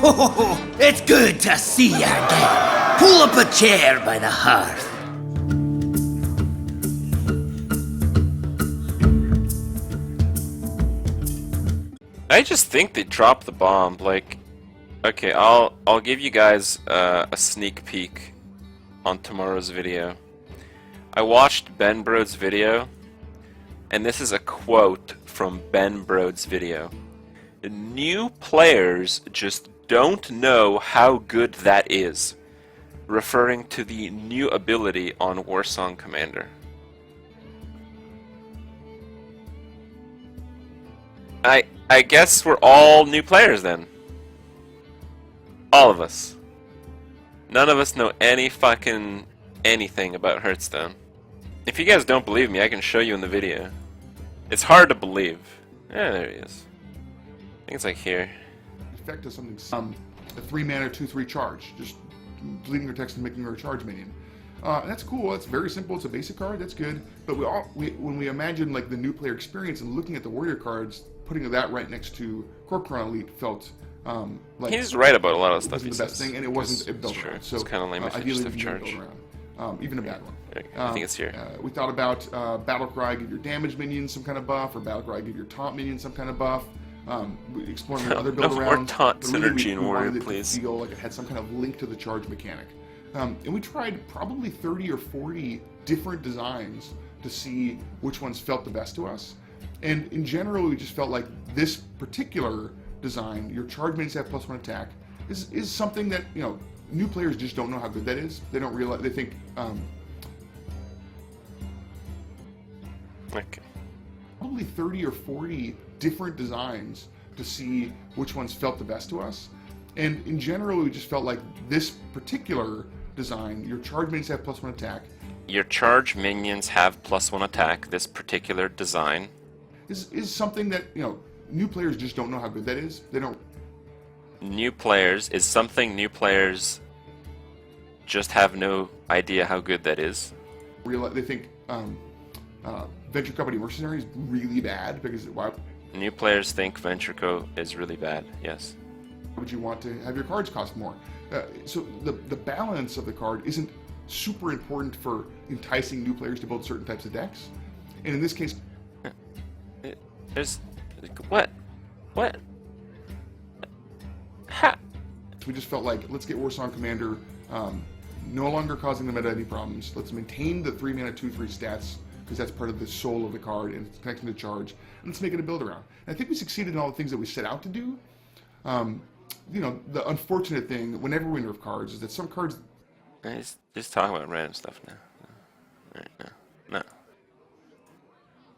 Oh, it's good to see you again. Pull up a chair by the hearth. I just think they dropped the bomb. Like, okay, I'll give you guys a sneak peek on tomorrow's video. I watched Ben Brode's video, and this is a quote from Ben Brode's video. New players just don't know how good that is, referring to the new ability on Warsong Commander. I guess we're all new players then. All of us. None of us know any fucking anything about Hearthstone. If you guys don't believe me, I can show you in the video. It's hard to believe. Yeah, there he is. I think it's like here. Effect of something, a 3-mana 2/3 charge, just deleting your text and making her a charge minion. That's cool. That's very simple. It's a basic card. That's good. But when we imagine like the new player experience and looking at the warrior cards, putting that right next to Corcoran Elite felt like he's right about a lot of stuff. It wasn't the best thing, and it wasn't a build around. So it's kind of lame if you just have charge. Even a bad one. I think it's here. We thought about Battlecry, give your damage minions some kind of buff, or Battlecry, give your taunt minions some kind of buff. Exploring other build around. No more taunt synergy in Warrior, please. please. To feel like it had some kind of link to the charge mechanic. And we tried probably 30 or 40 different designs to see which ones felt the best to us. And in general, we just felt like this particular design, your charge minions have +1 attack, is something that, you know, new players just don't know how good that is. They don't realize, they think, okay. Probably 30 or 40 different designs to see which ones felt the best to us. And in general, we just felt like this particular design, your charge minions have +1 attack. Your charge minions have +1 attack, this particular design. Is something that, you know, new players just don't know how good that is. They don't. New players is something new players just have no idea how good that is. They think Venture Company Mercenary is really bad because why? New players think Venture Co is really bad. Yes. Why would you want to have your cards cost more? So the balance of the card isn't super important for enticing new players to build certain types of decks. And in this case, there's what? Ha! We just felt like, let's get Warsong Commander no longer causing the meta any problems. Let's maintain the 3-mana 2/3 stats, because that's part of the soul of the card and it's connecting to charge. And let's make it a build around. And I think we succeeded in all the things that we set out to do. You know, the unfortunate thing whenever we nerf cards is that some cards. Just talk about random stuff now. No.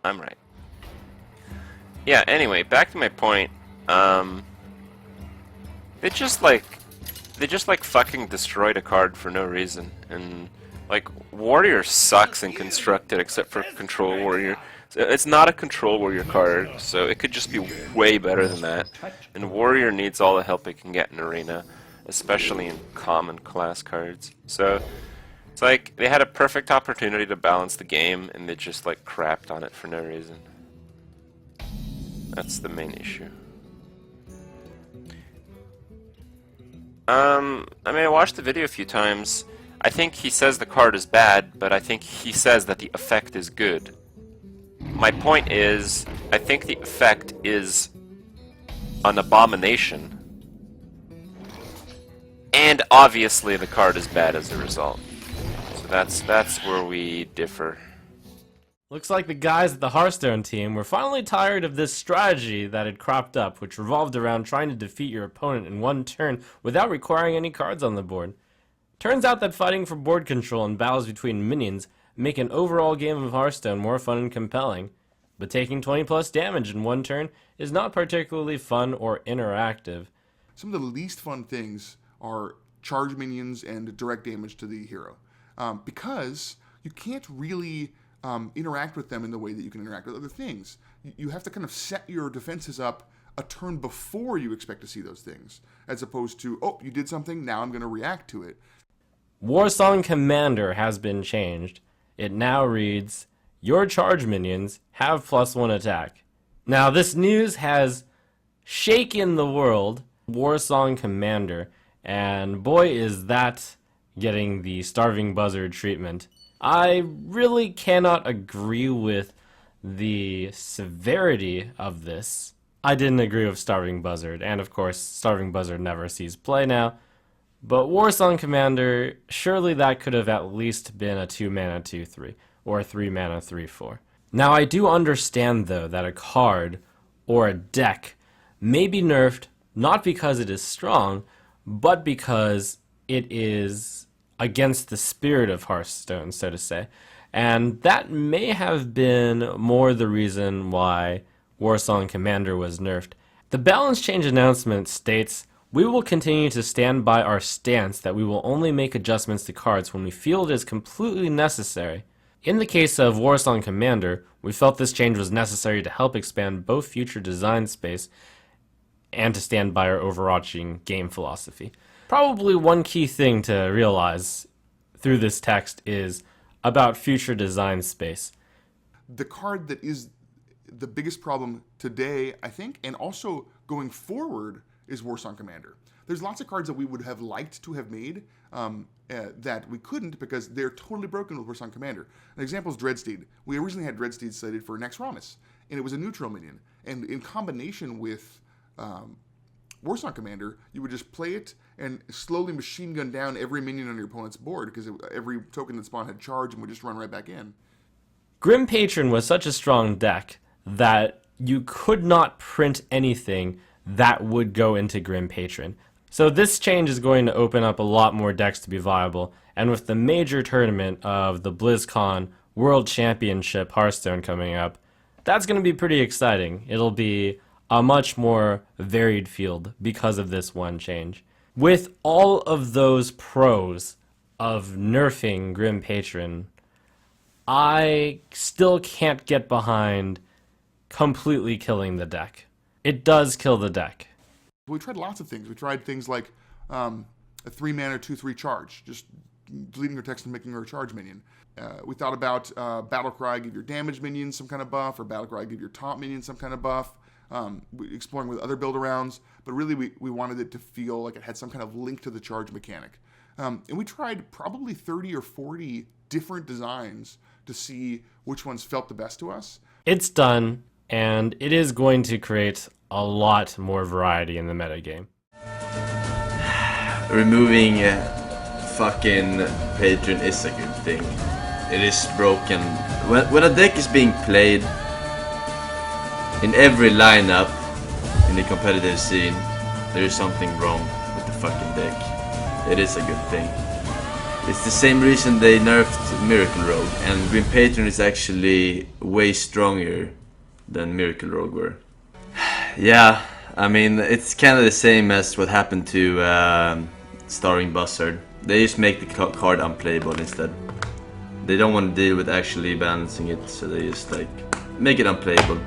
I'm right. Yeah. Anyway, back to my point. They just like fucking destroyed a card for no reason, and like Warrior sucks in constructed except for Control Warrior. So it's not a Control Warrior card, so it could just be way better than that. And Warrior needs all the help it can get in Arena, especially in common class cards. So it's like they had a perfect opportunity to balance the game, and they just like crapped on it for no reason. That's the main issue. I mean, I watched the video a few times. I think he says the card is bad, but I think he says that the effect is good. My point is, I think the effect is an abomination. And obviously the card is bad as a result. So that's where we differ. Looks like the guys at the Hearthstone team were finally tired of this strategy that had cropped up, which revolved around trying to defeat your opponent in one turn without requiring any cards on the board. Turns out that fighting for board control and battles between minions make an overall game of Hearthstone more fun and compelling, but taking 20 plus damage in one turn is not particularly fun or interactive. Some of the least fun things are charge minions and direct damage to the hero, because you can't really interact with them in the way that you can interact with other things. You have to kind of set your defenses up a turn before you expect to see those things, as opposed to, oh, you did something, now I'm going to react to it. Warsong Commander has been changed. It now reads, your charge minions have +1 attack. Now this news has shaken the world. Warsong Commander, and boy is that getting the starving buzzard treatment. I really cannot agree with the severity of this. I didn't agree with starving buzzard, and of course starving buzzard never sees play now. But Warsong Commander, surely that could have at least been a 2-mana 2/3 or a 3-mana 3/4. Now I do understand though that a card or a deck may be nerfed not because it is strong, but because it is against the spirit of Hearthstone, so to say. And that may have been more the reason why Warsong Commander was nerfed. The balance change announcement states, "We will continue to stand by our stance that we will only make adjustments to cards when we feel it is completely necessary." In the case of Warsong Commander, we felt this change was necessary to help expand both future design space and to stand by our overarching game philosophy. Probably one key thing to realize through this text is about future design space. The card that is the biggest problem today, I think, and also going forward, is Warsong Commander. There's lots of cards that we would have liked to have made that we couldn't because they're totally broken with Warsong Commander. An example is Dreadsteed. We originally had Dreadsteed slated for Next Ramus, and it was a neutral minion. And in combination with Warsong Commander, you would just play it and slowly machine gun down every minion on your opponent's board because every token that spawned had charge and would just run right back in. Grim Patron was such a strong deck that you could not print anything that would go into Grim Patron. So this change is going to open up a lot more decks to be viable, and with the major tournament of the BlizzCon World Championship Hearthstone coming up, that's going to be pretty exciting. It'll be a much more varied field because of this one change. With all of those pros of nerfing Grim Patron, I still can't get behind completely killing the deck. It does kill the deck. We tried lots of things. We tried things like a 3-mana 2/3 charge, just deleting her text and making her a charge minion. We thought about Battlecry, give your damage minions some kind of buff, or Battlecry, give your taunt minions some kind of buff. Exploring with other build-arounds, but really we wanted it to feel like it had some kind of link to the charge mechanic. And we tried probably 30 or 40 different designs to see which ones felt the best to us. It's done, and it is going to create a lot more variety in the metagame. Removing fucking Patron is a good thing. It is broken. When a deck is being played in every lineup in the competitive scene, there is something wrong with the fucking deck. It is a good thing. It's the same reason they nerfed Miracle Rogue, and Grim Patron is actually way stronger than Miracle Rogue were. Yeah, I mean, it's kind of the same as what happened to Starving Buzzard. They just make the card unplayable instead. They don't want to deal with actually balancing it, so they just like make it unplayable.